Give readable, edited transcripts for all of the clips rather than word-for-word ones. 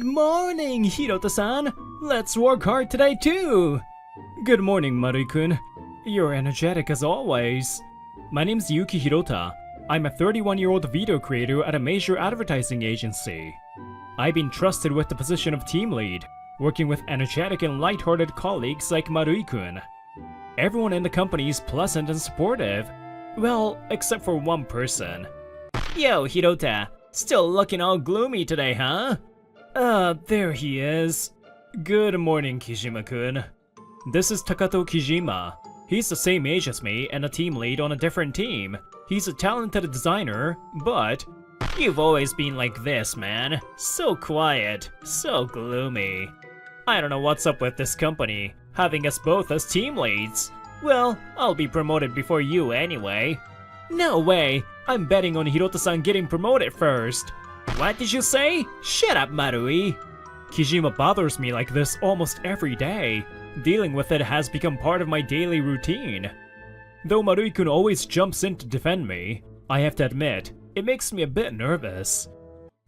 Good morning, Hirota-san! Let's work hard today too! Good morning, Marui-kun. You're energetic as always. My name's Yuki Hirota. I'm a 31-year-old video creator at a major advertising agency. I've been trusted with the position of team lead, working with energetic and light-hearted colleagues like Marui-kun. Everyone in the company is pleasant and supportive. Well, except for one person. Yo, Hirota! Still looking all gloomy today, huh? There he is. Good morning, Kijima-kun. This is Takato Kijima. He's the same age as me and a team lead on a different team. He's a talented designer, but... You've always been like this, man. So quiet, so gloomy. I don't know what's up with this company, having us both as team leads. Well, I'll be promoted before you anyway. No way! I'm betting on Hirota-san getting promoted first. What did you say? Shut up, Marui! Kijima bothers me like this almost every day. Dealing with it has become part of my daily routine. Though Marui-kun always jumps in to defend me, I have to admit, it makes me a bit nervous.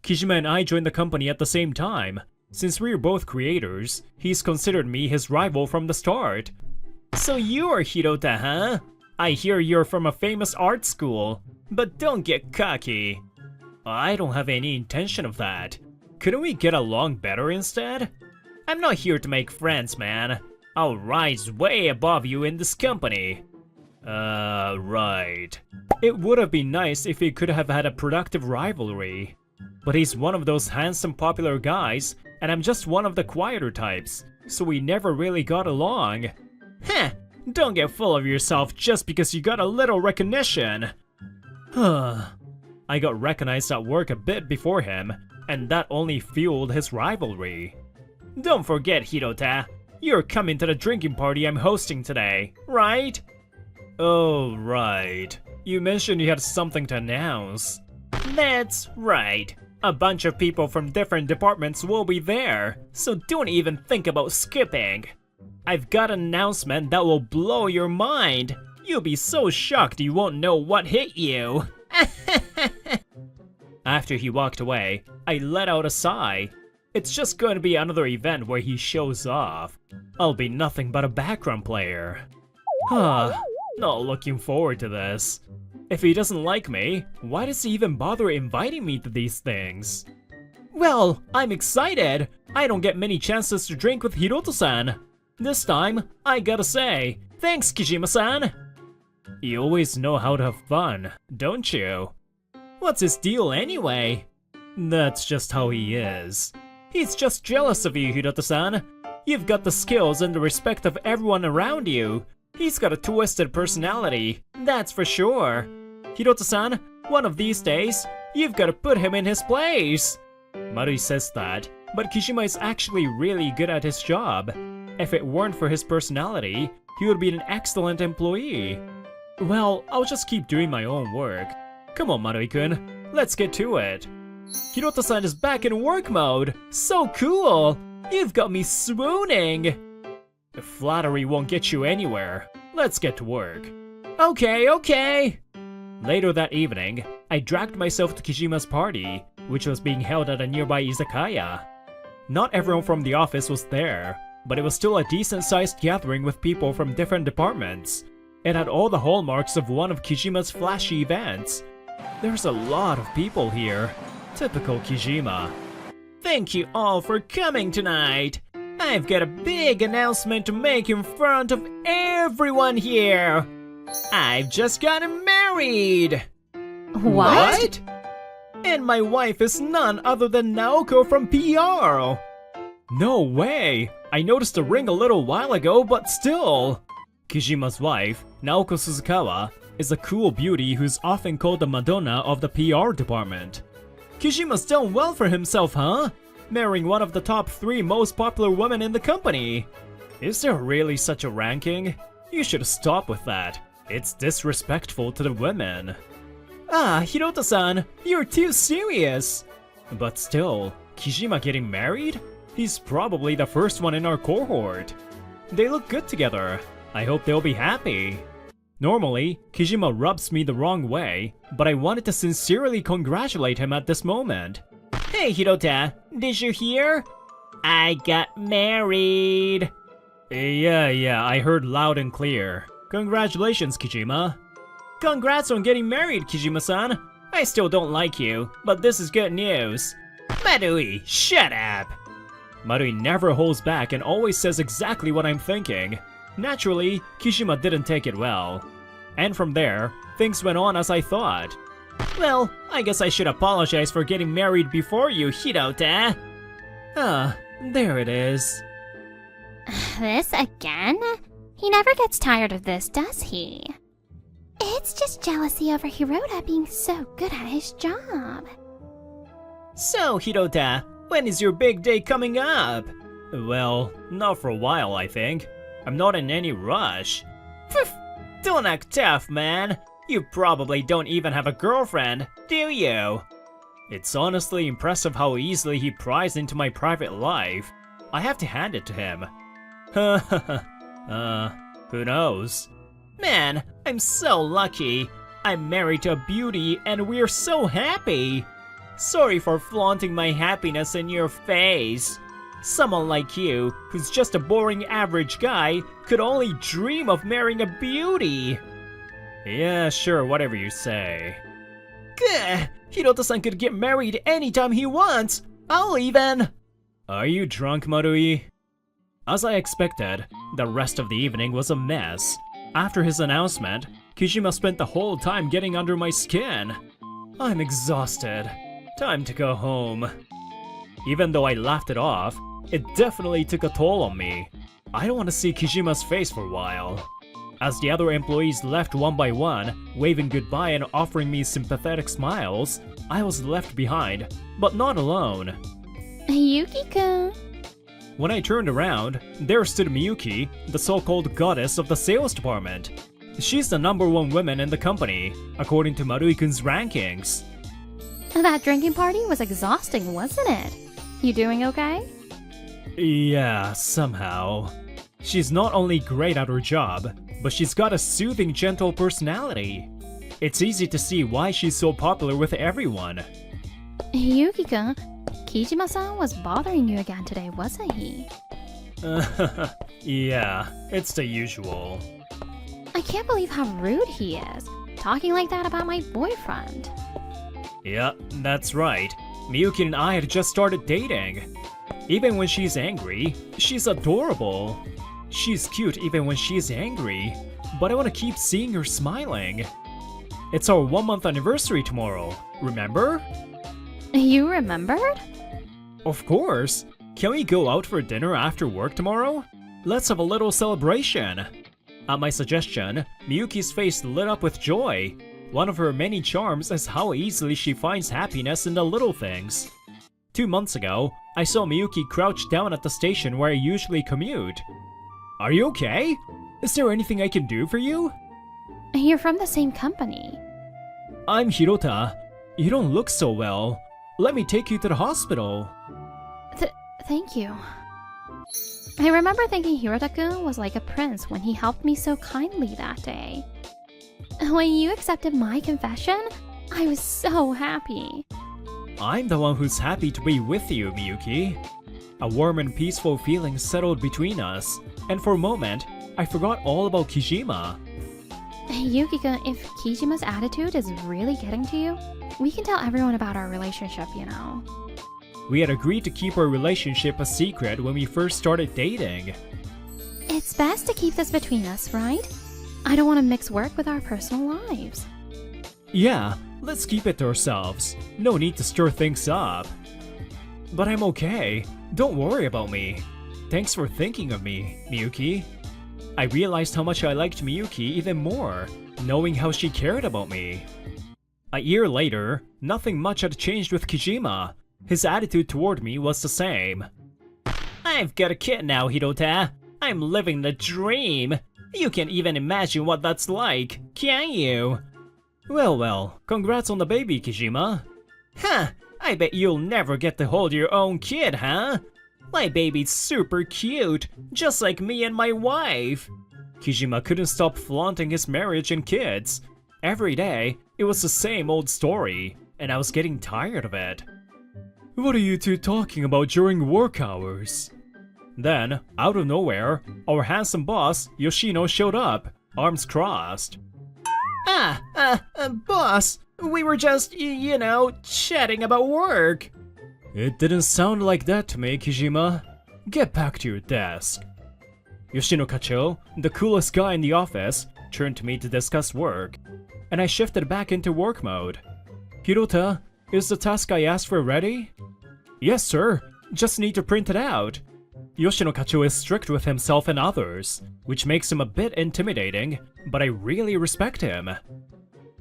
Kijima and I joined the company at the same time. Since we're both creators, he's considered me his rival from the start. So you're Hirota, huh? I hear you're from a famous art school, but don't get cocky. I don't have any intention of that. Couldn't we get along better instead? I'm not here to make friends, man. I'll rise way above you in this company. Right. It would have been nice if we could have had a productive rivalry. But he's one of those handsome popular guys, and I'm just one of the quieter types, so we never really got along. Heh, don't get full of yourself just because you got a little recognition. I got recognized at work a bit before him, and that only fueled his rivalry. Don't forget, Hirota, you're coming to the drinking party I'm hosting today, right? Oh, right. You mentioned you had something to announce. That's right. A bunch of people from different departments will be there, so don't even think about skipping. I've got an announcement that will blow your mind. You'll be so shocked you won't know what hit you. After he walked away, I let out a sigh. It's just going to be another event where he shows off. I'll be nothing but a background player. Not looking forward to this. If he doesn't like me, why does he even bother inviting me to these things? Well, I'm excited! I don't get many chances to drink with Hirota-san. This time, I gotta say, thanks, Kijima-san! You always know how to have fun, don't you? What's his deal anyway? That's just how he is. He's just jealous of you, Hirota-san. You've got the skills and the respect of everyone around you. He's got a twisted personality, that's for sure. Hirota-san, one of these days, you've got to put him in his place. Marui says that, but Kijima is actually really good at his job. If it weren't for his personality, he would be an excellent employee. Well, I'll just keep doing my own work. Come on, Marui-kun, let's get to it. Hirota-san is back in work mode! So cool! You've got me swooning! Flattery won't get you anywhere. Let's get to work. Okay. Later that evening, I dragged myself to Kijima's party, which was being held at a nearby izakaya. Not everyone from the office was there, but it was still a decent-sized gathering with people from different departments. It had all the hallmarks of one of Kijima's flashy events. There's a lot of people here. Typical Kijima. Thank you all for coming tonight. I've got a big announcement to make in front of everyone here. I've just gotten married. What? And my wife is none other than Naoko from PR. No way. I noticed the ring a little while ago, but still. Kijima's wife, Naoko Suzukawa, is a cool beauty who's often called the Madonna of the PR department. Kijima's done well for himself, huh? Marrying one of the top 3 most popular women in the company. Is there really such a ranking? You should stop with that. It's disrespectful to the women. Hirota-san, you're too serious. But still, Kijima getting married? He's probably the first one in our cohort. They look good together. I hope they'll be happy. Normally, Kijima rubs me the wrong way, but I wanted to sincerely congratulate him at this moment. Hey Hirota, did you hear? I got married. Yeah, I heard loud and clear. Congratulations, Kijima. Congrats on getting married, Kijima-san. I still don't like you, but this is good news. Marui, shut up! Marui never holds back and always says exactly what I'm thinking. Naturally, Kijima didn't take it well. And from there, things went on as I thought. Well, I guess I should apologize for getting married before you, Hirota. Ah, there it is. This again? He never gets tired of this, does he? It's just jealousy over Hirota being so good at his job. So, Hirota, when is your big day coming up? Well, not for a while, I think. I'm not in any rush. Pff, don't act tough, man. You probably don't even have a girlfriend, do you? It's honestly impressive how easily he pries into my private life. I have to hand it to him. Who knows? Man, I'm so lucky. I'm married to a beauty and we're so happy. Sorry for flaunting my happiness in your face. Someone like you, who's just a boring average guy, could only dream of marrying a beauty. Yeah, sure, whatever you say. Gah! Hirota-san could get married anytime he wants. I'll even... Are you drunk, Marui? As I expected, the rest of the evening was a mess. After his announcement, Kijima spent the whole time getting under my skin. I'm exhausted. Time to go home. Even though I laughed it off, it definitely took a toll on me. I don't want to see Kijima's face for a while. As the other employees left one by one, waving goodbye and offering me sympathetic smiles, I was left behind, but not alone. Yuki-kun. When I turned around, there stood Miyuki, the so-called goddess of the sales department. She's the #1 woman in the company, according to Marui-kun's rankings. That drinking party was exhausting, wasn't it? You doing okay? Yeah, somehow. She's not only great at her job, but she's got a soothing, gentle personality. It's easy to see why she's so popular with everyone. Yuki-kun, Kijima-san was bothering you again today, wasn't he? Yeah, it's the usual. I can't believe how rude he is, talking like that about my boyfriend. Yeah, that's right. Miyuki and I had just started dating. Even when she's angry, she's adorable. She's cute even when she's angry, but I want to keep seeing her smiling. It's our 1-month anniversary tomorrow, remember? You remembered? Of course! Can we go out for dinner after work tomorrow? Let's have a little celebration! At my suggestion, Miyuki's face lit up with joy. One of her many charms is how easily she finds happiness in the little things. 2 months ago, I saw Miyuki crouched down at the station where I usually commute. Are you okay? Is there anything I can do for you? You're from the same company. I'm Hirota. You don't look so well. Let me take you to the hospital. Thank you. I remember thinking Hirota-kun was like a prince when he helped me so kindly that day. When you accepted my confession, I was so happy. I'm the one who's happy to be with you, Miyuki. A warm and peaceful feeling settled between us, and for a moment, I forgot all about Kijima. Yuki-kun, if Kijima's attitude is really getting to you, we can tell everyone about our relationship, you know. We had agreed to keep our relationship a secret when we first started dating. It's best to keep this between us, right? I don't want to mix work with our personal lives. Yeah, let's keep it to ourselves. No need to stir things up. But I'm okay. Don't worry about me. Thanks for thinking of me, Miyuki. I realized how much I liked Miyuki even more, knowing how she cared about me. A year later, nothing much had changed with Kijima. His attitude toward me was the same. I've got a kid now, Hirota. I'm living the dream. You can't even imagine what that's like, can you? Well, congrats on the baby, Kijima. Huh, I bet you'll never get to hold your own kid, huh? My baby's super cute, just like me and my wife. Kijima couldn't stop flaunting his marriage and kids. Every day, it was the same old story, and I was getting tired of it. What are you two talking about during work hours? Then, out of nowhere, our handsome boss, Yoshino, showed up, arms crossed. Boss, we were just, chatting about work. It didn't sound like that to me, Kijima. Get back to your desk. Yoshino Kacho, the coolest guy in the office, turned to me to discuss work, and I shifted back into work mode. Hirota, is the task I asked for ready? Yes, sir. Just need to print it out. Yoshino Kacho is strict with himself and others, which makes him a bit intimidating, but I really respect him.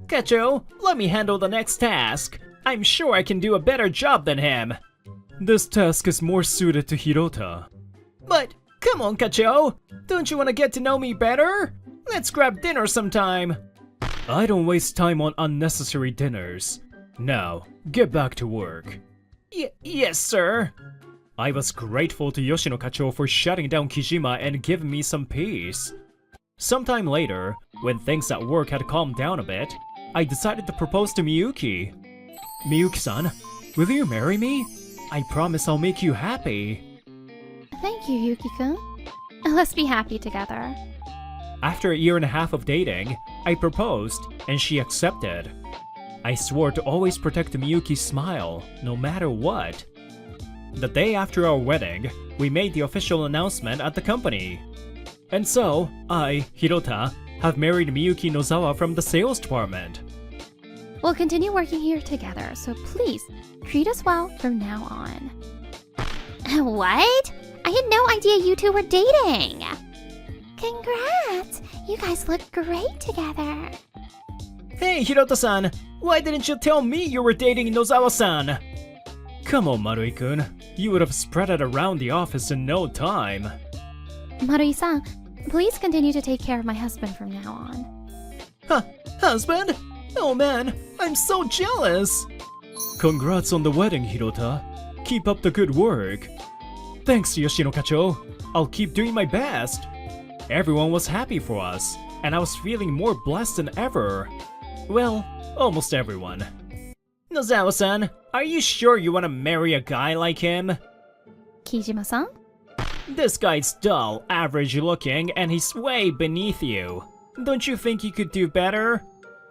Kacho, let me handle the next task. I'm sure I can do a better job than him. This task is more suited to Hirota. But, come on, Kacho. Don't you want to get to know me better? Let's grab dinner sometime. I don't waste time on unnecessary dinners. Now, get back to work. Yes, sir. I was grateful to Yoshino Kacho for shutting down Kijima and giving me some peace. Sometime later, when things at work had calmed down a bit, I decided to propose to Miyuki. Miyuki-san, will you marry me? I promise I'll make you happy. Thank you, Yuki-kun. Let's be happy together. After a year and a half of dating, I proposed, and she accepted. I swore to always protect Miyuki's smile, no matter what. The day after our wedding, we made the official announcement at the company. And so, I, Hirota, have married Miyuki Nozawa from the sales department. We'll continue working here together, so please, treat us well from now on. What? I had no idea you two were dating! Congrats! You guys look great together. Hey, Hirota-san, why didn't you tell me you were dating Nozawa-san? Come on, Marui-kun. You would have spread it around the office in no time. Marui-san, please continue to take care of my husband from now on. Husband? Oh man, I'm so jealous! Congrats on the wedding, Hirota. Keep up the good work. Thanks, Yoshino Kacho. I'll keep doing my best. Everyone was happy for us, and I was feeling more blessed than ever. Well, almost everyone. Nozawa-san, are you sure you want to marry a guy like him? Kijima-san? This guy's dull, average looking, and he's way beneath you. Don't you think you could do better?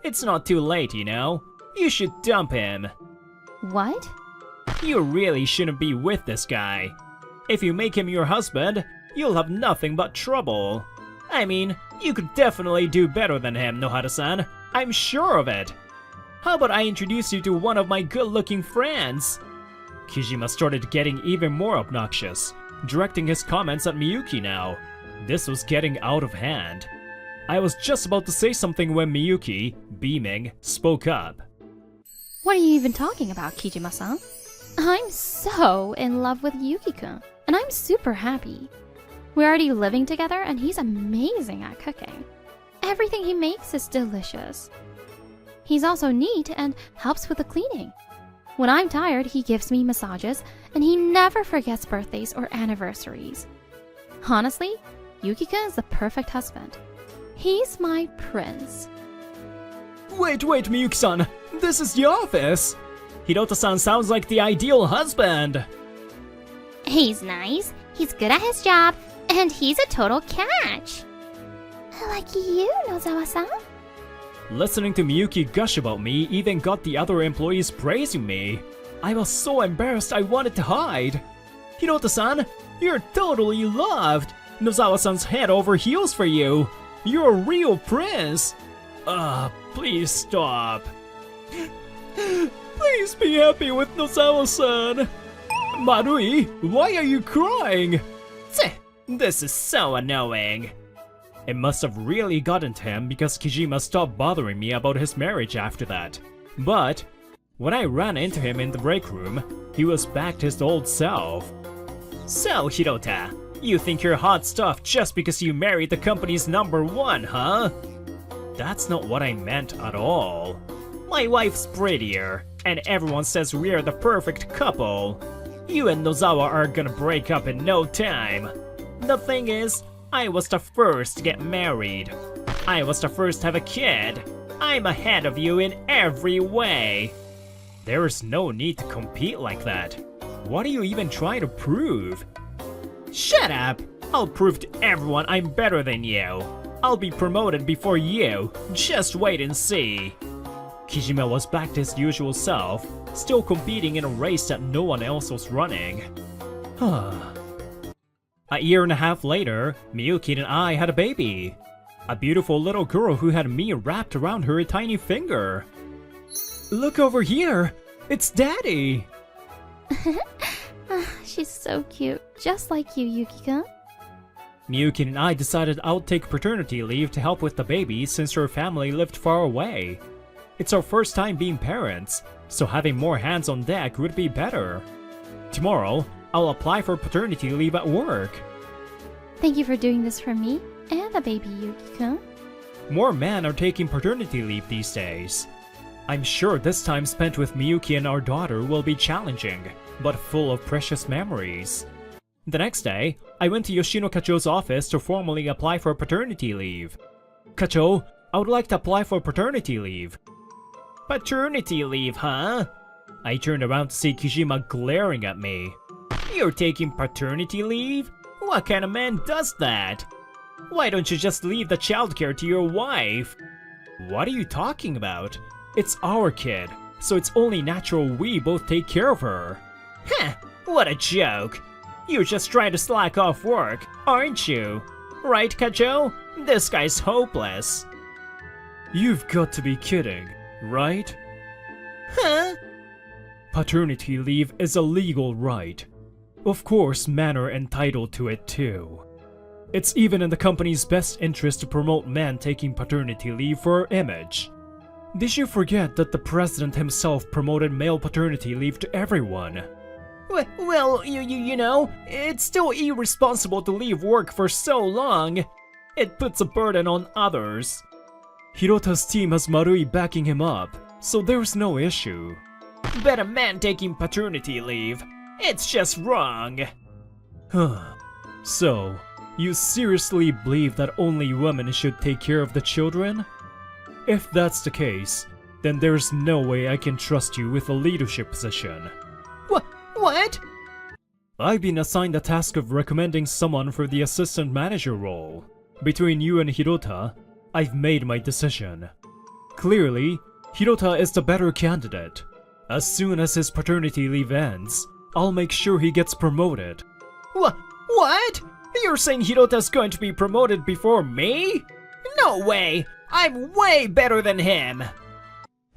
It's not too late, you know. You should dump him. What? You really shouldn't be with this guy. If you make him your husband, you'll have nothing but trouble. I mean, you could definitely do better than him, Nohara-san. I'm sure of it. How about I introduce you to one of my good-looking friends? Kijima started getting even more obnoxious, directing his comments at Miyuki now. This was getting out of hand. I was just about to say something when Miyuki, beaming, spoke up. What are you even talking about, Kijima-san? I'm so in love with Yuki-kun, and I'm super happy. We're already living together, and he's amazing at cooking. Everything he makes is delicious. He's also neat and helps with the cleaning. When I'm tired, he gives me massages, and he never forgets birthdays or anniversaries. Honestly, Yuki-kun is the perfect husband. He's my prince. Wait, Miyuki-san. This is the office. Hirota-san sounds like the ideal husband. He's nice, he's good at his job, and he's a total catch. Like you, Nozawa-san. Listening to Miyuki gush about me even got the other employees praising me. I was so embarrassed I wanted to hide. Hirota-san, you're totally loved. Nozawa-san's head over heels for you. You're a real prince. Please stop. Please be happy with Nozawa-san. Marui, why are you crying? This is so annoying. It must have really gotten to him because Kijima stopped bothering me about his marriage after that. But when I ran into him in the break room, he was back to his old self. So, Hirota, you think you're hot stuff just because you married the company's #1, huh? That's not what I meant at all. My wife's prettier, and everyone says we're the perfect couple. You and Nozawa are gonna break up in no time. The thing is, I was the first to get married. I was the first to have a kid. I'm ahead of you in every way. There is no need to compete like that. What are you even trying to prove? Shut up! I'll prove to everyone I'm better than you. I'll be promoted before you. Just wait and see. Kijima was back to his usual self, still competing in a race that no one else was running. A year and a half later, Miyuki and I had a baby. A beautiful little girl who had me wrapped around her tiny finger. Look over here! It's Daddy! She's so cute, just like you, Yuki-kun. Miyuki and I decided I'll take paternity leave to help with the baby since her family lived far away. It's our first time being parents, so having more hands on deck would be better. Tomorrow, I'll apply for paternity leave at work. Thank you for doing this for me and the baby, Yuki-kun. More men are taking paternity leave these days. I'm sure this time spent with Miyuki and our daughter will be challenging, but full of precious memories. The next day, I went to Yoshino Kacho's office to formally apply for paternity leave. Kacho, I would like to apply for paternity leave. Paternity leave, huh? I turned around to see Kijima glaring at me. You're taking paternity leave? What kind of man does that? Why don't you just leave the childcare to your wife? What are you talking about? It's our kid, so it's only natural we both take care of her. Heh, what a joke. You're just trying to slack off work, aren't you? Right, Kacho? This guy's hopeless. You've got to be kidding, right? Huh? Paternity leave is a legal right. Of course, men are entitled to it too. It's even in the company's best interest to promote men taking paternity leave for our image. Did you forget that the president himself promoted male paternity leave to everyone? Well, you know, it's still irresponsible to leave work for so long. It puts a burden on others. Hirota's team has Marui backing him up, so there's no issue. But a man taking paternity leave, it's just wrong. So, you seriously believe that only women should take care of the children? If that's the case, then there's no way I can trust you with a leadership position. What? I've been assigned the task of recommending someone for the assistant manager role. Between you and Hirota, I've made my decision. Clearly, Hirota is the better candidate. As soon as his paternity leave ends, I'll make sure he gets promoted. What? You're saying Hirota's going to be promoted before me? No way! I'm way better than him!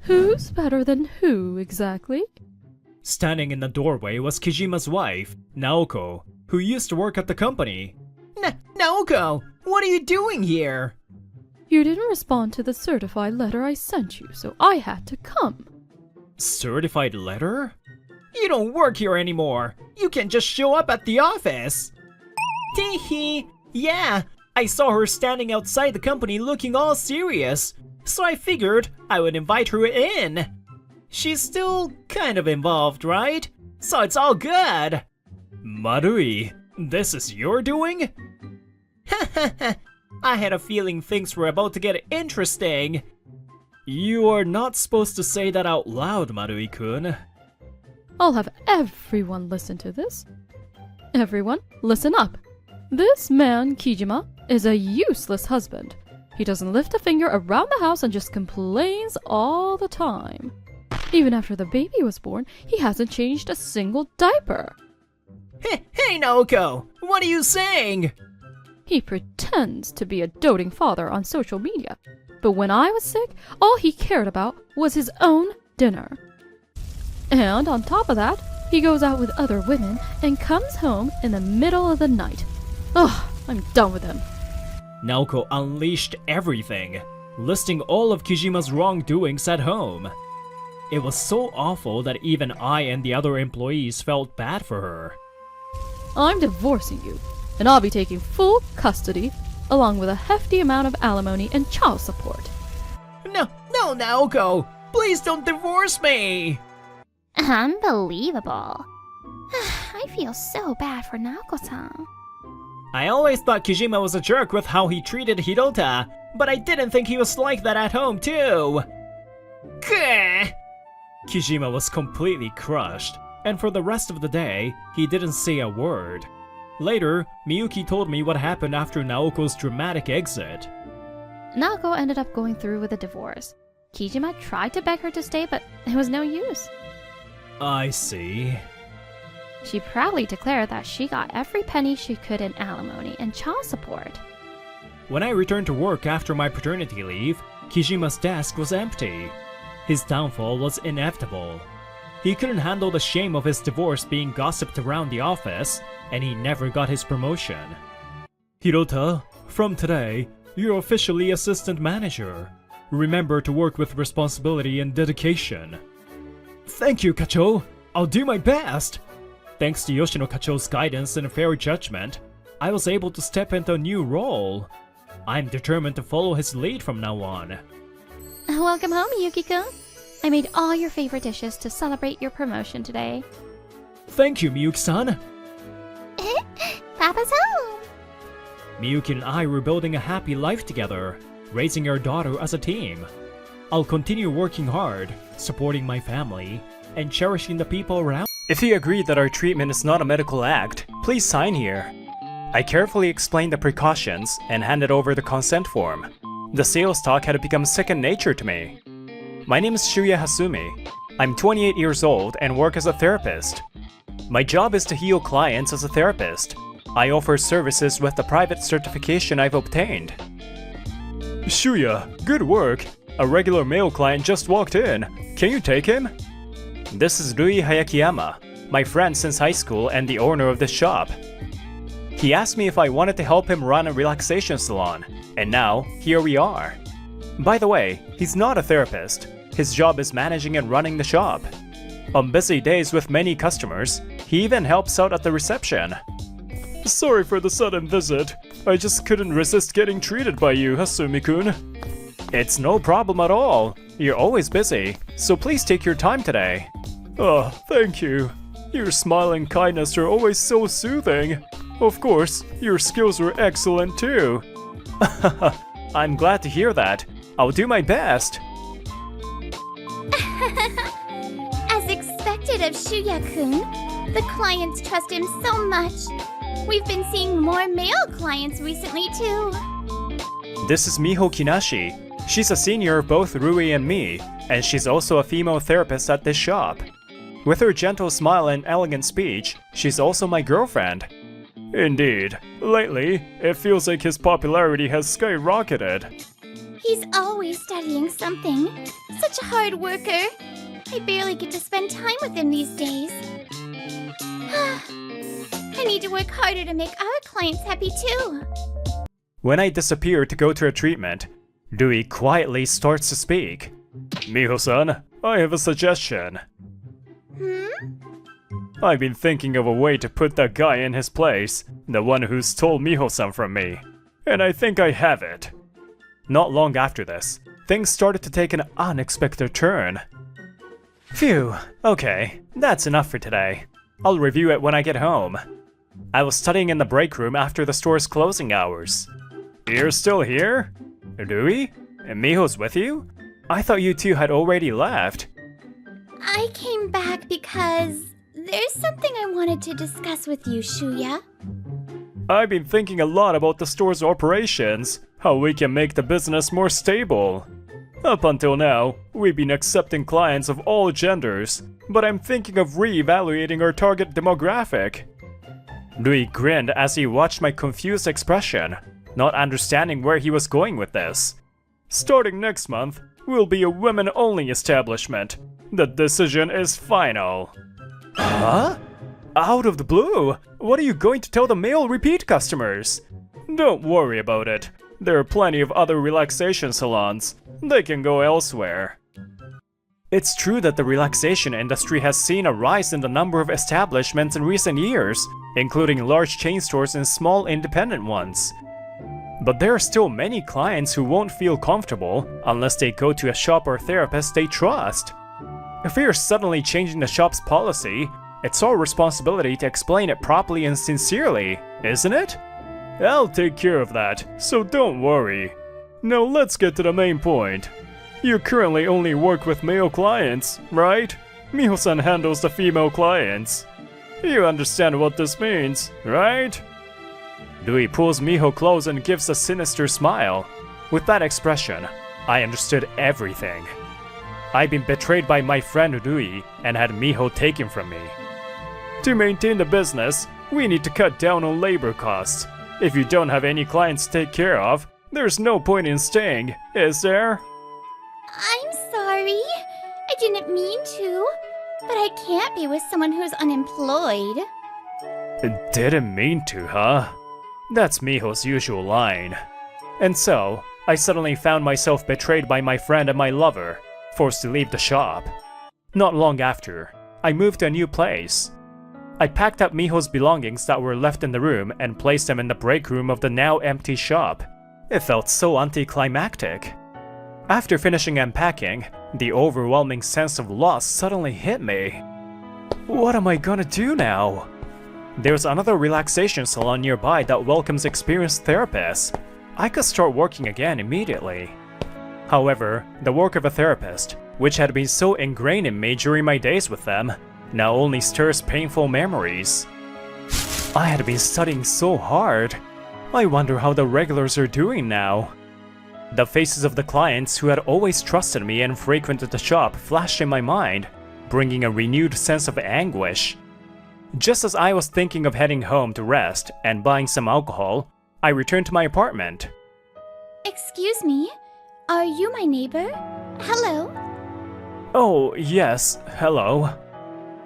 Who's better than who, exactly? Standing in the doorway was Kijima's wife, Naoko, who used to work at the company. Naoko, what are you doing here? You didn't respond to the certified letter I sent you, so I had to come. Certified letter? You don't work here anymore. You can just show up at the office. Teehee. Yeah, I saw her standing outside the company looking all serious, so I figured I would invite her in. She's still kind of involved, right? So it's all good. Marui, this is your doing? I had a feeling things were about to get interesting. You are not supposed to say that out loud, Marui-kun. I'll have everyone listen to this. Everyone, listen up. This man, Kijima, is a useless husband. He doesn't lift a finger around the house and just complains all the time. Even after the baby was born, he hasn't changed a single diaper. Hey Naoko, what are you saying? He pretends to be a doting father on social media, but when I was sick, all he cared about was his own dinner. And on top of that, he goes out with other women and comes home in the middle of the night. Ugh, I'm done with him. Naoko unleashed everything, listing all of Kijima's wrongdoings at home. It was so awful that even I and the other employees felt bad for her. I'm divorcing you, and I'll be taking full custody, along with a hefty amount of alimony and child support. No, Naoko! Please don't divorce me! Unbelievable. I feel so bad for Naoko-san. I always thought Kijima was a jerk with how he treated Hirota, but I didn't think he was like that at home too. Gah! Kijima was completely crushed, and for the rest of the day, he didn't say a word. Later, Miyuki told me what happened after Naoko's dramatic exit. Naoko ended up going through with a divorce. Kijima tried to beg her to stay, but it was no use. I see. She proudly declared that she got every penny she could in alimony and child support. When I returned to work after my paternity leave, Kijima's desk was empty. His downfall was inevitable. He couldn't handle the shame of his divorce being gossiped around the office, and he never got his promotion. Hirota, from today, you're officially assistant manager. Remember to work with responsibility and dedication. Thank you, Kacho. I'll do my best. Thanks to Yoshino Kacho's guidance and fair judgment, I was able to step into a new role. I'm determined to follow his lead from now on. Welcome home, Yuki-kun. I made all your favorite dishes to celebrate your promotion today. Thank you, Miyuki-san. Papa's home! Miyuki and I were building a happy life together, raising our daughter as a team. I'll continue working hard, supporting my family, and cherishing the people around. If you agree that our treatment is not a medical act, please sign here. I carefully explained the precautions and handed over the consent form. The sales talk had become second nature to me. My name is Shuya Hasumi. I'm 28 years old and work as a therapist. My job is to heal clients as a therapist. I offer services with the private certification I've obtained. Shuya, good work. A regular male client just walked in. Can you take him? This is Rui Hayakiyama, my friend since high school and the owner of this shop. He asked me if I wanted to help him run a relaxation salon, and now, here we are. By the way, he's not a therapist. His job is managing and running the shop. On busy days with many customers, he even helps out at the reception. Sorry for the sudden visit. I just couldn't resist getting treated by you, Hasumi-kun. It's no problem at all. You're always busy, so please take your time today. Oh, thank you. Your smile and kindness are always so soothing. Of course, your skills were excellent too. I'm glad to hear that. I'll do my best. As expected of Shuya-kun, the clients trust him so much. We've been seeing more male clients recently too. This is Miho Kinashi. She's a senior of both Rui and me, and she's also a female therapist at this shop. With her gentle smile and elegant speech, she's also my girlfriend. Indeed, lately, it feels like his popularity has skyrocketed. He's always studying something. Such a hard worker. I barely get to spend time with him these days. I need to work harder to make our clients happy too. When I disappear to go to a treatment, Rui quietly starts to speak. Miho-san, I have a suggestion. I've been thinking of a way to put that guy in his place, the one who stole Miho-san from me. And I think I have it. Not long after this, things started to take an unexpected turn. Phew, okay, that's enough for today. I'll review it when I get home. I was studying in the break room after the store's closing hours. You're still here? Rui? And Miho's with you? I thought you two had already left. I came back because there's something I wanted to discuss with you, Shuya. I've been thinking a lot about the store's operations, how we can make the business more stable. Up until now, we've been accepting clients of all genders, but I'm thinking of re-evaluating our target demographic. Rui grinned as he watched my confused expression, not understanding where he was going with this. Starting next month, we'll be a women-only establishment. The decision is final. Huh? Out of the blue? What are you going to tell the male repeat customers? Don't worry about it. There are plenty of other relaxation salons. They can go elsewhere. It's true that the relaxation industry has seen a rise in the number of establishments in recent years, including large chain stores and small independent ones. But there are still many clients who won't feel comfortable unless they go to a shop or therapist they trust. If we are suddenly changing the shop's policy, it's our responsibility to explain it properly and sincerely, isn't it? I'll take care of that, so don't worry. Now let's get to the main point. You currently only work with male clients, right? Miho-san handles the female clients. You understand what this means, right? Rui pulls Miho close and gives a sinister smile. With that expression, I understood everything. I'd been betrayed by my friend Rui and had Miho taken from me. To maintain the business, we need to cut down on labor costs. If you don't have any clients to take care of, there's no point in staying, is there? I'm sorry. I didn't mean to. But I can't be with someone who's unemployed. Didn't mean to, huh? That's Miho's usual line. And so, I suddenly found myself betrayed by my friend and my lover, forced to leave the shop. Not long after, I moved to a new place. I packed up Miho's belongings that were left in the room and placed them in the break room of the now empty shop. It felt so anticlimactic. After finishing unpacking, the overwhelming sense of loss suddenly hit me. What am I gonna do now? There's another relaxation salon nearby that welcomes experienced therapists. I could start working again immediately. However, the work of a therapist, which had been so ingrained in me during my days with them, now only stirs painful memories. I had been studying so hard. I wonder how the regulars are doing now. The faces of the clients who had always trusted me and frequented the shop flashed in my mind, bringing a renewed sense of anguish. Just as I was thinking of heading home to rest and buying some alcohol, I returned to my apartment. Excuse me, are you my neighbor? Hello? Oh, yes, hello.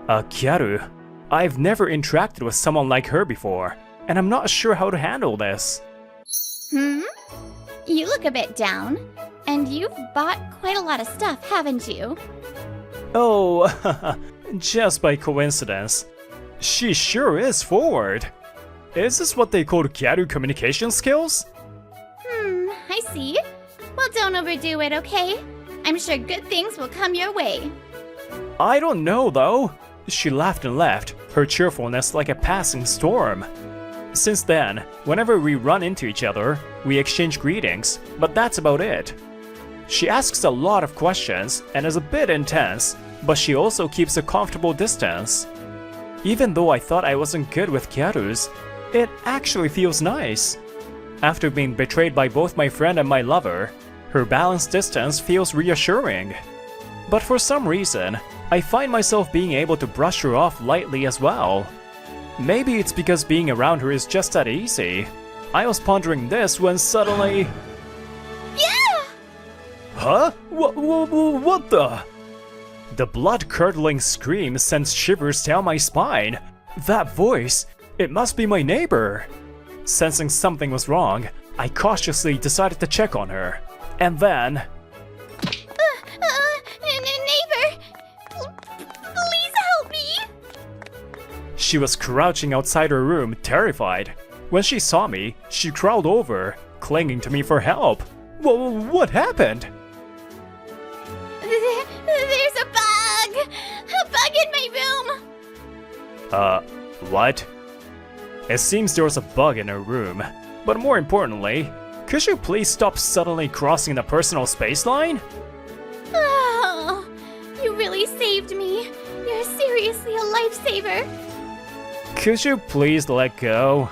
Kyaru. I've never interacted with someone like her before, and I'm not sure how to handle this. You look a bit down, and you've bought quite a lot of stuff, haven't you? Oh, just by coincidence. She sure is forward. Is this what they call Kyaru communication skills? I see. Well, don't overdo it, okay? I'm sure good things will come your way. I don't know, though. She laughed and left, her cheerfulness like a passing storm. Since then, whenever we run into each other, we exchange greetings, but that's about it. She asks a lot of questions and is a bit intense, but she also keeps a comfortable distance. Even though I thought I wasn't good with Kyarus, it actually feels nice. After being betrayed by both my friend and my lover, her balanced distance feels reassuring. But for some reason, I find myself being able to brush her off lightly as well. Maybe it's because being around her is just that easy. I was pondering this when suddenly... Yeah! Huh? What the? The blood-curdling scream sends shivers down my spine. That voice, it must be my neighbor. Sensing something was wrong, I cautiously decided to check on her. And then... Neighbor! Please help me! She was crouching outside her room, terrified. When she saw me, she crawled over, clinging to me for help. What happened? There's a bug! A bug in my room! What? It seems there was a bug in her room. But more importantly, could you please stop suddenly crossing the personal space line? Oh, you really saved me. You're seriously a lifesaver. Could you please let go?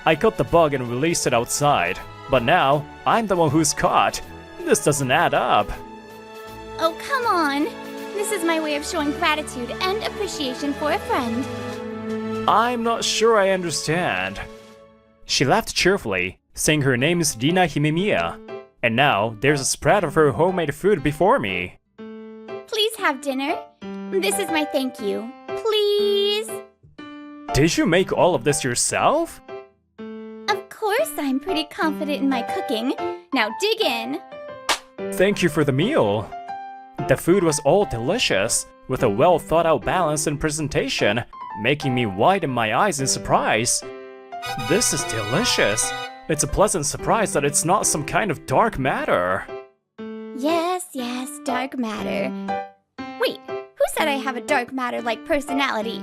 I caught the bug and released it outside, but now I'm the one who's caught. This doesn't add up. Oh, come on. This is my way of showing gratitude and appreciation for a friend. I'm not sure I understand. She laughed cheerfully, saying her name is Rina Himemiya, and now there's a spread of her homemade food before me. Please have dinner. This is my thank you. Please. Did you make all of this yourself? Of course, I'm pretty confident in my cooking. Now dig in. Thank you for the meal. The food was all delicious, with a well thought out balance and presentation, making me widen my eyes in surprise. This is delicious. It's a pleasant surprise that it's not some kind of dark matter. Yes, dark matter. Wait, who said I have a dark matter-like personality?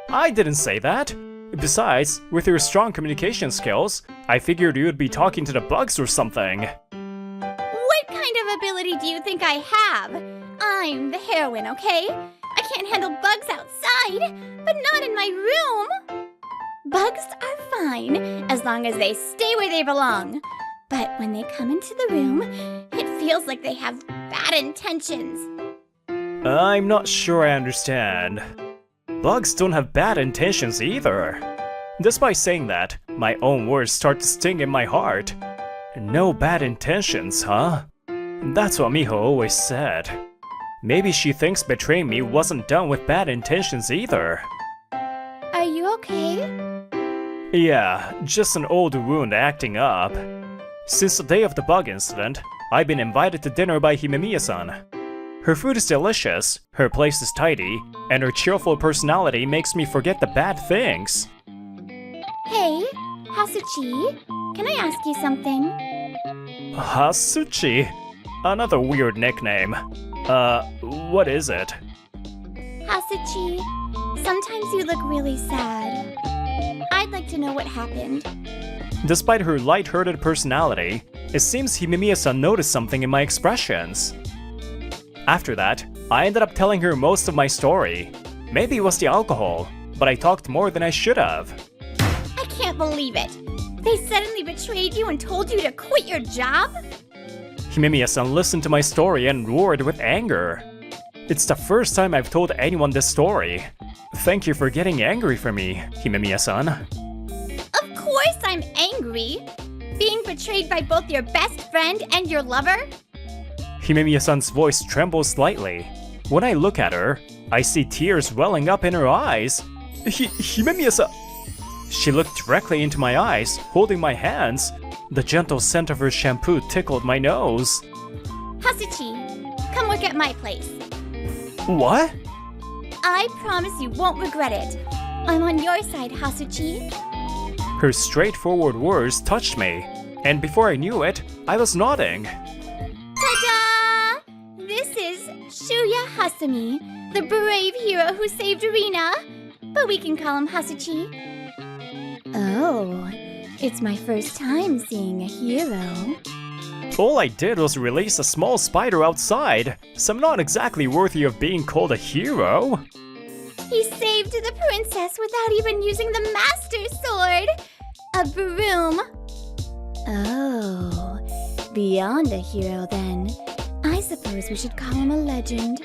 I didn't say that. Besides, with your strong communication skills, I figured you would be talking to the bugs or something. What kind of ability do you think I have? I'm the heroine, okay? handle bugs outside, but not in my room. Bugs are fine as long as they stay where they belong. But when they come into the room, it feels like they have bad intentions. I'm not sure I understand. Bugs don't have bad intentions either. Despite saying that, my own words start to sting in my heart. No bad intentions, huh? That's what Miho always said. Maybe she thinks betraying me wasn't done with bad intentions either. Are you okay? Yeah, just an old wound acting up. Since the day of the bug incident, I've been invited to dinner by Himemiya-san. Her food is delicious, her place is tidy, and her cheerful personality makes me forget the bad things. Hey, Hasuchi, can I ask you something? Hasuchi? Another weird nickname. What is it? Hasuchi, sometimes you look really sad. I'd like to know what happened. Despite her light-hearted personality, it seems Himemiya-san noticed something in my expressions. After that, I ended up telling her most of my story. Maybe it was the alcohol, but I talked more than I should have. I can't believe it. They suddenly betrayed you and told you to quit your job? Himemiya-san listened to my story and roared with anger. It's the first time I've told anyone this story. Thank you for getting angry for me, Himemiya-san. Of course I'm angry. Being betrayed by both your best friend and your lover? Himemiya-san's voice trembles slightly. When I look at her, I see tears welling up in her eyes. Himemiya-san! She looked directly into my eyes, holding my hands. The gentle scent of her shampoo tickled my nose. Hasuchi, come work at my place. What? I promise you won't regret it. I'm on your side, Hasuchi. Her straightforward words touched me, and before I knew it, I was nodding. Ta-da! This is Shuya Hasumi, the brave hero who saved Rina, but we can call him Hasuchi. Oh, it's my first time seeing a hero. All I did was release a small spider outside, so I'm not exactly worthy of being called a hero. He saved the princess without even using the Master Sword! A broom. Oh, beyond a hero then. I suppose we should call him a legend.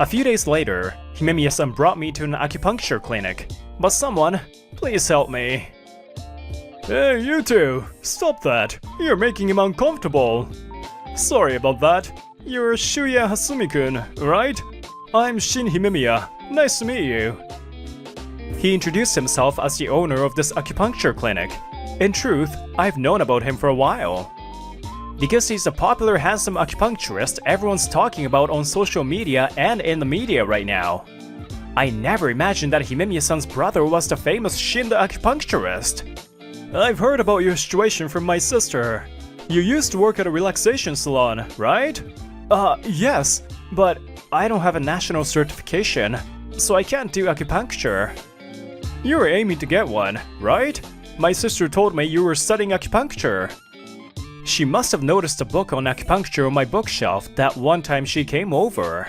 A few days later, Himemiya-san brought me to an acupuncture clinic. But someone, please help me. Hey, you two! Stop that! You're making him uncomfortable! Sorry about that. You're Shuya Hasumi-kun, right? I'm Shin Himemiya. Nice to meet you. He introduced himself as the owner of this acupuncture clinic. In truth, I've known about him for a while. Because he's a popular handsome acupuncturist everyone's talking about on social media and in the media right now. I never imagined that Himemiya-san's brother was the famous Shin the acupuncturist. I've heard about your situation from my sister. You used to work at a relaxation salon, right? Yes, but I don't have a national certification, so I can't do acupuncture. You were aiming to get one, right? My sister told me you were studying acupuncture. She must have noticed a book on acupuncture on my bookshelf that one time she came over.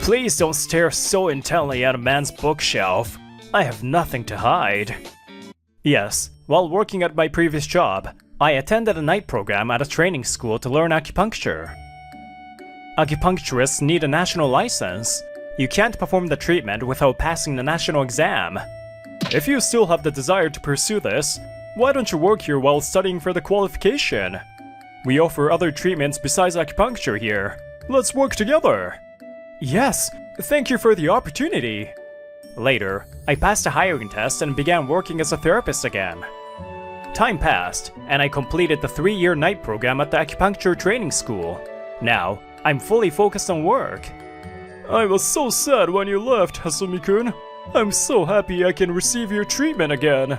Please don't stare so intently at a man's bookshelf. I have nothing to hide. Yes, while working at my previous job, I attended a night program at a training school to learn acupuncture. Acupuncturists need a national license. You can't perform the treatment without passing the national exam. If you still have the desire to pursue this, why don't you work here while studying for the qualification? We offer other treatments besides acupuncture here. Let's work together. Yes, thank you for the opportunity. Later, I passed a hiring test and began working as a therapist again. Time passed, and I completed the 3-year night program at the acupuncture training school. Now, I'm fully focused on work. I was so sad when you left, Hasumi-kun. I'm so happy I can receive your treatment again.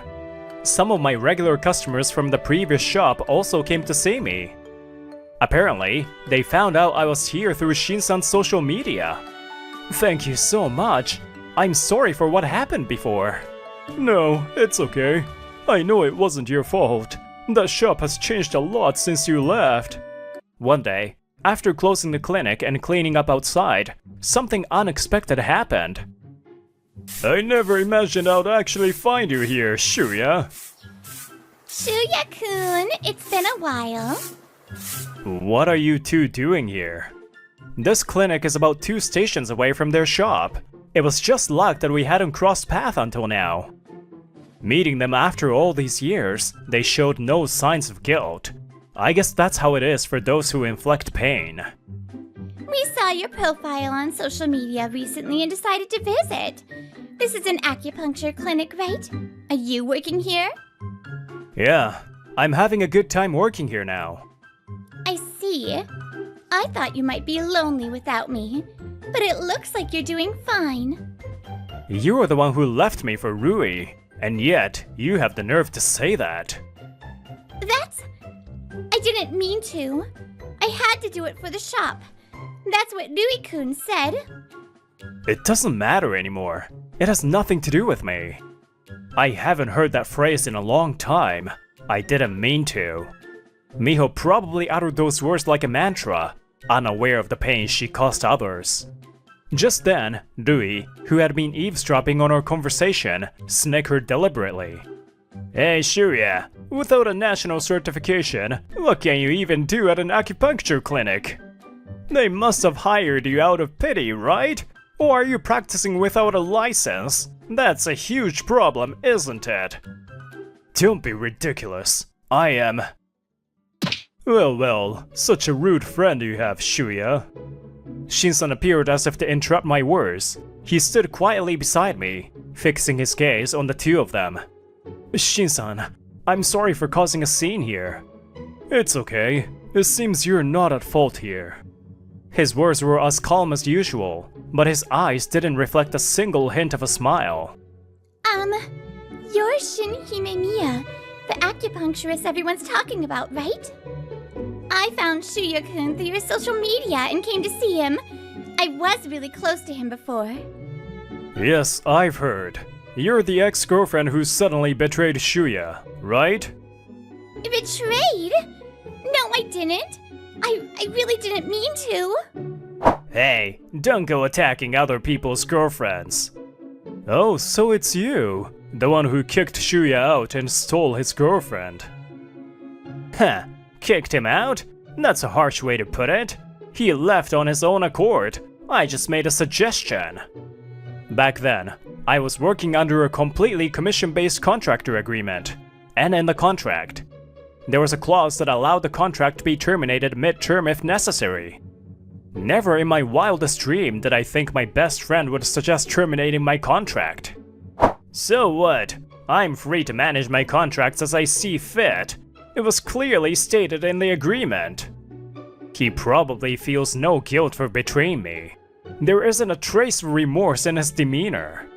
Some of my regular customers from the previous shop also came to see me. Apparently, they found out I was here through Shin-san's social media. Thank you so much. I'm sorry for what happened before. No, it's okay. I know it wasn't your fault. That shop has changed a lot since you left. One day, after closing the clinic and cleaning up outside, something unexpected happened. I never imagined I'd actually find you here, Shuya. Shuya-kun, it's been a while. What are you two doing here? This clinic is about 2 stations away from their shop. It was just luck that we hadn't crossed paths until now. Meeting them after all these years, they showed no signs of guilt. I guess that's how it is for those who inflict pain. We saw your profile on social media recently and decided to visit. This is an acupuncture clinic, right? Are you working here? Yeah, I'm having a good time working here now. I see. I thought you might be lonely without me, but it looks like you're doing fine. You are the one who left me for Rui, and yet you have the nerve to say that. I didn't mean to. I had to do it for the shop. That's what Rui-kun said. It doesn't matter anymore. It has nothing to do with me. I haven't heard that phrase in a long time. I didn't mean to. Miho probably uttered those words like a mantra, unaware of the pain she caused others. Just then, Rui, who had been eavesdropping on our conversation, snickered deliberately. Hey Shuya, without a national certification, what can you even do at an acupuncture clinic? They must have hired you out of pity, right? Or are you practicing without a license? That's a huge problem, isn't it? Don't be ridiculous. I am... Well, such a rude friend you have, Shuya. Shinsan appeared as if to interrupt my words. He stood quietly beside me, fixing his gaze on the two of them. Shinsan, I'm sorry for causing a scene here. It's okay. It seems you're not at fault here. His words were as calm as usual, but his eyes didn't reflect a single hint of a smile. You're Shin Himemiya, the acupuncturist everyone's talking about, right? I found Shuya-kun through your social media and came to see him. I was really close to him before. Yes, I've heard. You're the ex-girlfriend who suddenly betrayed Shuya, right? Betrayed? No, I didn't. I really didn't mean to. Hey, don't go attacking other people's girlfriends. Oh, so it's you, the one who kicked Shuya out and stole his girlfriend. Huh, kicked him out? That's a harsh way to put it. He left on his own accord. I just made a suggestion. Back then, I was working under a completely commission-based contractor agreement, and in the contract, there was a clause that allowed the contract to be terminated mid-term if necessary. Never in my wildest dream did I think my best friend would suggest terminating my contract. So what? I'm free to manage my contracts as I see fit. It was clearly stated in the agreement. He probably feels no guilt for betraying me. There isn't a trace of remorse in his demeanor.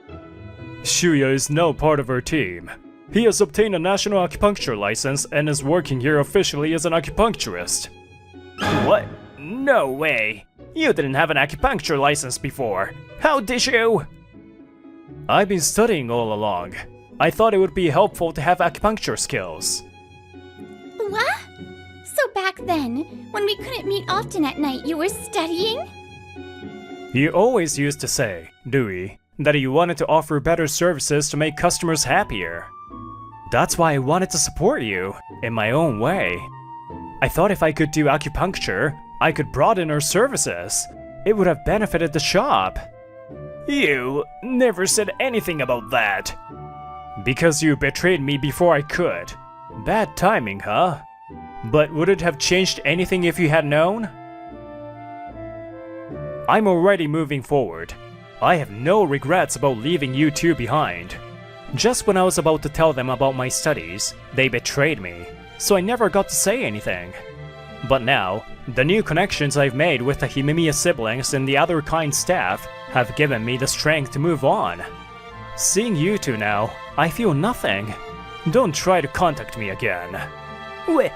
Shuya is now part of our team. He has obtained a national acupuncture license and is working here officially as an acupuncturist. What? No way! You didn't have an acupuncture license before. How did you? I've been studying all along. I thought it would be helpful to have acupuncture skills. What? So back then, when we couldn't meet often at night, you were studying? You always used to say, Rui, that you wanted to offer better services to make customers happier. That's why I wanted to support you, in my own way. I thought if I could do acupuncture, I could broaden our services. It would have benefited the shop. You never said anything about that. Because you betrayed me before I could. Bad timing, huh? But would it have changed anything if you had known? I'm already moving forward. I have no regrets about leaving you two behind. Just when I was about to tell them about my studies, they betrayed me, so I never got to say anything. But now, the new connections I've made with the Himemiya siblings and the other kind staff have given me the strength to move on. Seeing you two now, I feel nothing. Don't try to contact me again. Wait,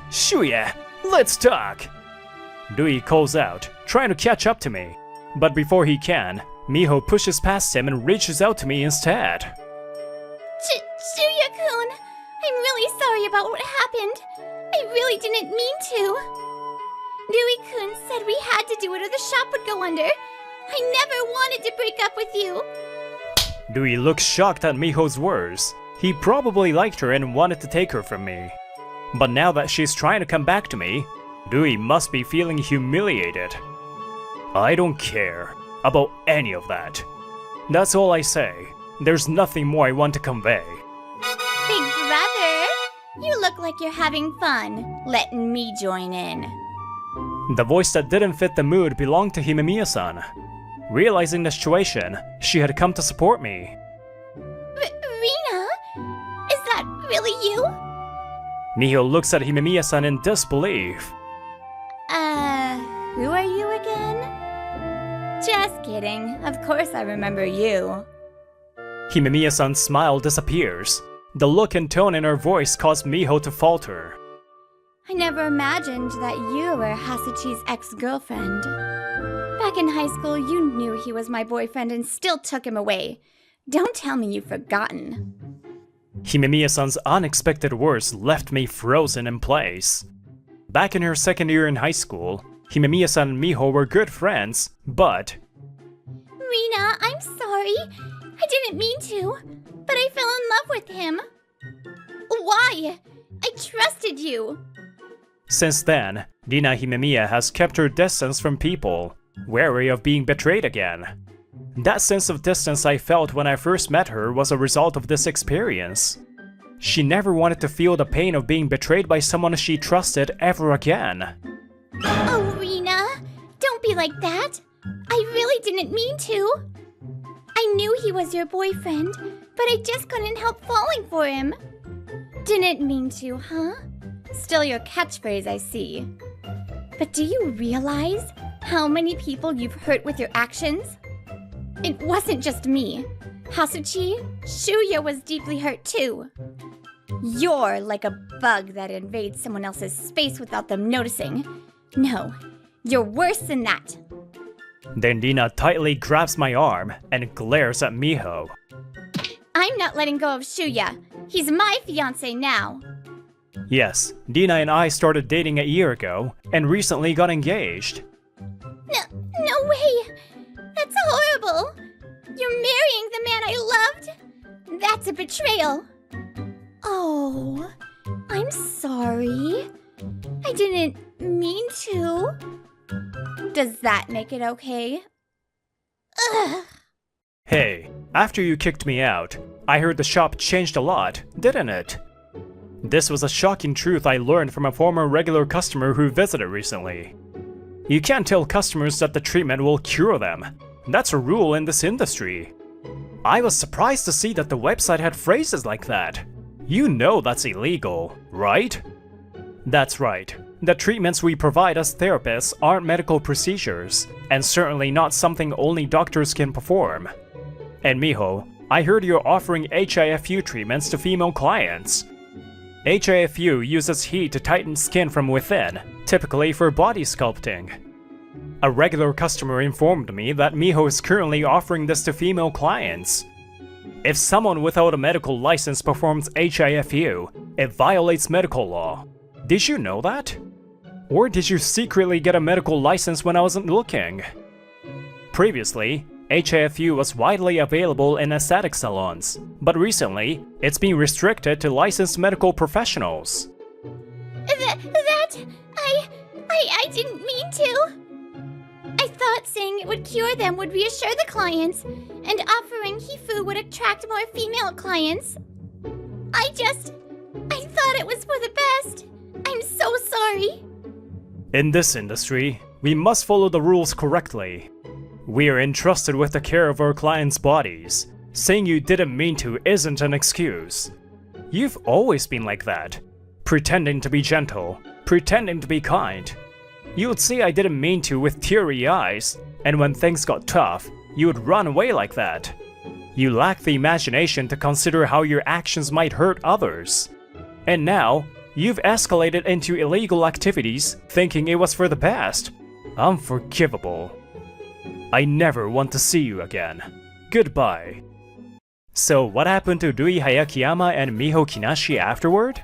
Shuya, let's talk! Rui calls out, trying to catch up to me. But before he can, Miho pushes past him and reaches out to me instead. Shuya-kun, I'm really sorry about what happened. I really didn't mean to. Dewey-kun said we had to do it or the shop would go under. I never wanted to break up with you. Dewey looks shocked at Miho's words. He probably liked her and wanted to take her from me. But now that she's trying to come back to me, Dewey must be feeling humiliated. I don't care about any of that. That's all I say. There's nothing more I want to convey. Big brother, you look like you're having fun, letting me join in. The voice that didn't fit the mood belonged to Himemiya-san. Realizing the situation, she had come to support me. Rina? Is that really you? Miho looks at Himemiya-san in disbelief. Who are you again? Just kidding. Of course I remember you. Himemiya-san's smile disappears. The look and tone in her voice caused Miho to falter. I never imagined that you were Hasuchi's ex-girlfriend. Back in high school, you knew he was my boyfriend and still took him away. Don't tell me you've forgotten. Himemiya-san's unexpected words left me frozen in place. Back in her second year in high school, Himemiya-san and Miho were good friends, but... Rina, I'm sorry. I didn't mean to, but I fell in love with him. Why? I trusted you. Since then, Rina Himemiya has kept her distance from people, wary of being betrayed again. That sense of distance I felt when I first met her was a result of this experience. She never wanted to feel the pain of being betrayed by someone she trusted ever again. Oh, Rina, don't be like that. I really didn't mean to. I knew he was your boyfriend, but I just couldn't help falling for him. Didn't mean to, huh? Still your catchphrase, I see. But do you realize how many people you've hurt with your actions? It wasn't just me. Hasuchi, Shuya was deeply hurt too. You're like a bug that invades someone else's space without them noticing. No, you're worse than that. Then Rina tightly grabs my arm and glares at Miho. I'm not letting go of Shuya. He's my fiancé now. Yes, Rina and I started dating a year ago and recently got engaged. No way! That's horrible! You're marrying the man I loved? That's a betrayal. Oh, I'm sorry. I didn't mean to. Does that make it okay? Ugh. Hey, after you kicked me out, I heard the shop changed a lot, didn't it? This was a shocking truth I learned from a former regular customer who visited recently. You can't tell customers that the treatment will cure them. That's a rule in this industry. I was surprised to see that the website had phrases like that. You know that's illegal, right? That's right. The treatments we provide as therapists aren't medical procedures, and certainly not something only doctors can perform. And Miho, I heard you're offering HIFU treatments to female clients. HIFU uses heat to tighten skin from within, typically for body sculpting. A regular customer informed me that Miho is currently offering this to female clients. If someone without a medical license performs HIFU, it violates medical law. Did you know that? Or did you secretly get a medical license when I wasn't looking? Previously, HIFU was widely available in aesthetic salons, but recently, it's been restricted to licensed medical professionals. I didn't mean to. I thought saying it would cure them would reassure the clients, and offering HIFU would attract more female clients. I thought it was for the best. I'm so sorry. In this industry, we must follow the rules correctly. We are entrusted with the care of our clients' bodies. Saying you didn't mean to isn't an excuse. You've always been like that. Pretending to be gentle, pretending to be kind. You would say I didn't mean to with teary eyes, and when things got tough, you would run away like that. You lack the imagination to consider how your actions might hurt others. And now, you've escalated into illegal activities thinking it was for the best. Unforgivable. I never want to see you again. Goodbye. So what happened to Rui Hayakiyama and Miho Kinashi afterward?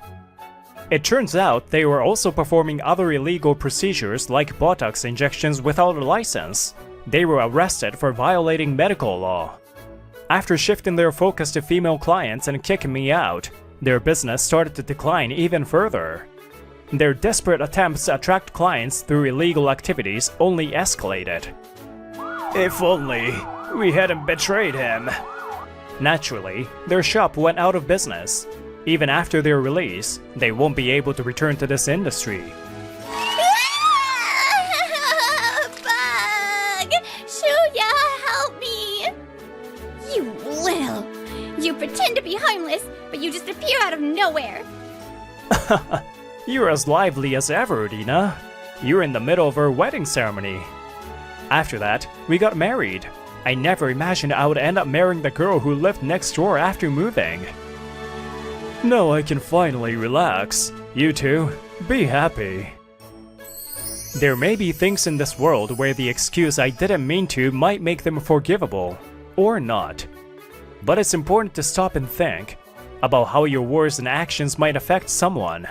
It turns out they were also performing other illegal procedures like Botox injections without a license. They were arrested for violating medical law. After shifting their focus to female clients and kicking me out, their business started to decline even further. Their desperate attempts to attract clients through illegal activities only escalated. If only we hadn't betrayed him. Naturally, their shop went out of business. Even after their release, they won't be able to return to this industry. Bug! Shuya, help me! You little... You pretend to be harmless, but you just appear out of nowhere. You're as lively as ever, Dina. You're in the middle of our wedding ceremony. After that, we got married. I never imagined I would end up marrying the girl who lived next door after moving. Now I can finally relax. You two, be happy. There may be things in this world where the excuse "I didn't mean to" might make them forgivable, or not. But it's important to stop and think about how your words and actions might affect someone.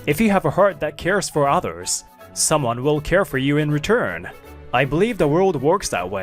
If you have a heart that cares for others, someone will care for you in return. I believe the world works that way.